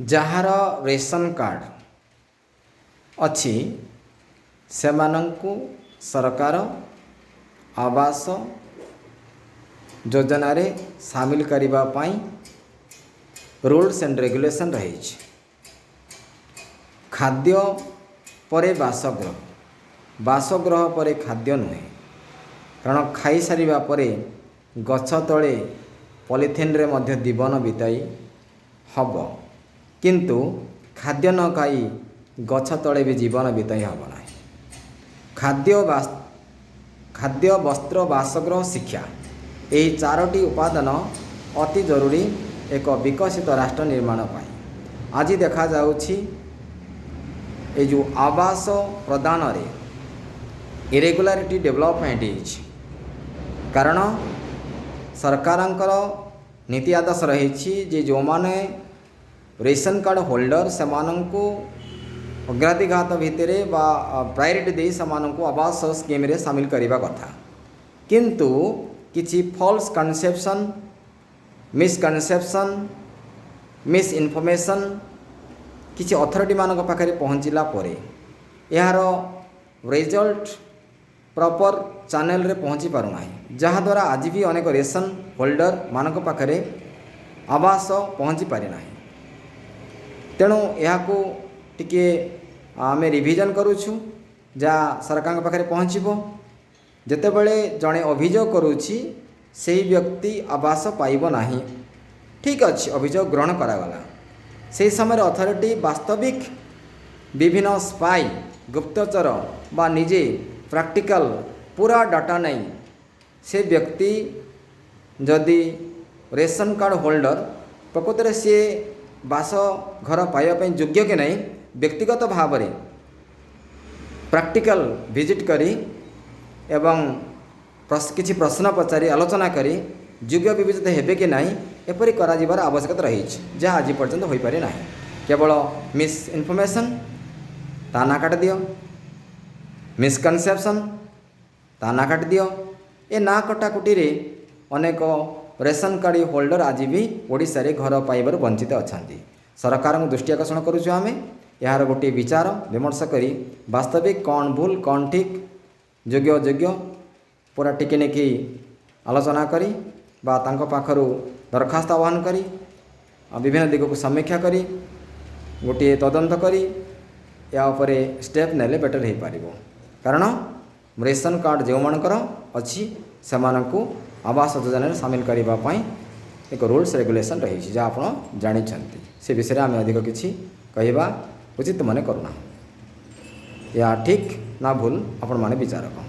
ଯାହାର ration card ଅଛି ସେମାନଙ୍କୁ ସରକାର ଆବାସ ଯୋଜନାରେ ସାମିଲ କରିବା ପାଇଁ ରୁଲ୍ସ ଆଣ୍ଡ ରେଗୁଲେସନ୍ ରହିଛି। ଖାଦ୍ୟ ପରେ ବାସଗୃହ, ବାସଗୃହ ପରେ ଖାଦ୍ୟ ନୁହେଁ, କାରଣ ଖାଇସାରିବା ପରେ ଗଛ ତଳେ ପଲିଥିନରେ ମଧ୍ୟ ଜୀବନ ବିତାଇ ହେବ, କିନ୍ତୁ ଖାଦ୍ୟ ନ ଖାଇ ଗଛ ତଳେ ବି ଜୀବନ ବିତାଇ ହେବ ନାହିଁ। ଖାଦ୍ୟ, ବସ୍ତ୍ର, ବାସଗୃହ, ଶିକ୍ଷା, ଏହି ଚାରୋଟି ଉପାଦାନ ଅତି ଜରୁରୀ ଏକ ବିକଶିତ ରାଷ୍ଟ୍ର ନିର୍ମାଣ ପାଇଁ। ଆଜି ଦେଖାଯାଉଛି ଏ ଯେଉଁ ଆବାସ ପ୍ରଦାନରେ ଇରେଗୁଲାରିଟି ଡେଭଲପମେଣ୍ଟ ହେଇଛି, କାରଣ ସରକାରଙ୍କର ନୀତି ଆଦର୍ଶ ରହିଛି ଯେ ଯେଉଁମାନେ ରେସନ୍ କାର୍ଡ଼ ହୋଲ୍ଡର ସେମାନଙ୍କୁ ଅଗ୍ରାଧିକାର ଭିତରେ ବା ପ୍ରାୟୋରିଟି ଦେଇ ସେମାନଙ୍କୁ ଆବାସ ସ୍କିମ୍ରେ ସାମିଲ କରିବା କଥା। କିନ୍ତୁ କିଛି ଫଲ୍ସ କନସେପ୍ସନ୍, ମିସକନସେପ୍ସନ୍, ମିସ୍ଇନଫର୍ମେସନ୍ କିଛି ଅଥରିଟିମାନଙ୍କ ପାଖରେ ପହଞ୍ଚିଲା ପରେ ଏହାର ରେଜଲ୍ଟ ପ୍ରପର ଚ୍ୟାନେଲରେ ପହଞ୍ଚି ପାରୁନାହିଁ, ଯାହାଦ୍ୱାରା ଆଜି ବି ଅନେକ ରେସନ୍ ହୋଲ୍ଡର ମାନଙ୍କ ପାଖରେ ଆବାସ ପହଞ୍ଚି ପାରିନାହିଁ। ତେଣୁ ଏହାକୁ ଟିକିଏ ଆମେ ରିଭିଜନ୍ କରୁଛୁ, ଯାହା ସରକାରଙ୍କ ପାଖରେ ପହଞ୍ଚିବ। ଯେତେବେଳେ ଜଣେ ଅଭିଯୋଗ କରୁଛି ସେହି ବ୍ୟକ୍ତି ଆବାସ ପାଇବ ନାହିଁ, ଠିକ୍ ଅଛି, ଅଭିଯୋଗ ଗ୍ରହଣ କରାଗଲା। ସେହି ସମୟରେ ଅଥରିଟି ବାସ୍ତବିକ ବିଭିନ୍ନ ସ୍ପାଇ, ଗୁପ୍ତଚର ବା ନିଜେ ପ୍ରାକ୍ଟିକାଲ ପୁରା ଡାଟା ନେଇ ସେ ବ୍ୟକ୍ତି ଯଦି ରେସନ୍ କାର୍ଡ଼ ହୋଲ୍ଡର ପ୍ରକୃତରେ ସିଏ ବାସ ଘର ପାଇବା ପାଇଁ ଯୋଗ୍ୟ କି ନାହିଁ, ବ୍ୟକ୍ତିଗତ ଭାବରେ ପ୍ରାକ୍ଟିକାଲ ଭିଜିଟ୍ କରି ଏବଂ କିଛି ପ୍ରଶ୍ନ ପଚାରି ଆଲୋଚନା କରି ଯୋଗ୍ୟ ବିବେଚିତ ହେବେ କି ନାହିଁ ଏପରି କରାଯିବାର ଆବଶ୍ୟକତା ରହିଛି, ଯାହା ଆଜି ପର୍ଯ୍ୟନ୍ତ ହୋଇପାରି ନାହିଁ। କେବଳ ମିସ୍ଇନଫର୍ମେସନ୍, ତା ନା କାଟିଦିଅ, ମିସ୍କନସେପ୍ସନ୍, ତା ନା କାଟିଦିଅ। ଏ ନା କଟାକୁଟିରେ ଅନେକ ରେସନ୍ କାର୍ଡ଼ ହୋଲ୍ଡର ଆଜି ବି ଓଡ଼ିଶାରେ ଘର ପାଇବାରୁ ବଞ୍ଚିତ ଅଛନ୍ତି। ସରକାରଙ୍କୁ ଦୃଷ୍ଟି ଆକର୍ଷଣ କରୁଛୁ ଆମେ, ଏହାର ଗୋଟିଏ ବିଚାର ବିମର୍ଶ କରି ବାସ୍ତବିକ କ'ଣ ଭୁଲ କ'ଣ ଠିକ୍, ଯୋଗ୍ୟ ଅଯୋଗ୍ୟ ପୁରା ଟିକିନିକି ଆଲୋଚନା କରି ବା ତାଙ୍କ ପାଖରୁ ଦରଖାସ୍ତ ଆହ୍ୱାନ କରି ବିଭିନ୍ନ ଦିଗକୁ ସମୀକ୍ଷା କରି ଗୋଟିଏ ତଦନ୍ତ କରି ଏହା ଉପରେ ଷ୍ଟେପ୍ ନେଲେ ବେଟର୍ ହୋଇପାରିବ। କାରଣ ରେସନ୍ କାର୍ଡ଼ ଯେଉଁମାନଙ୍କର ଅଛି ସେମାନଙ୍କୁ ଆବାସ ଯୋଜନାରେ ସାମିଲ କରିବା ପାଇଁ ଏକ ରୁଲ୍ସ ରେଗୁଲେସନ୍ ରହିଛି, ଯାହା ଆପଣ ଜାଣିଛନ୍ତି। ସେ ବିଷୟରେ ଆମେ ଅଧିକ କିଛି କହିବା ଉଚିତ ମନେ କରୁନା। ଏହା ଠିକ୍ ନା ଭୁଲ ଆପଣମାନେ ବିଚାର କର।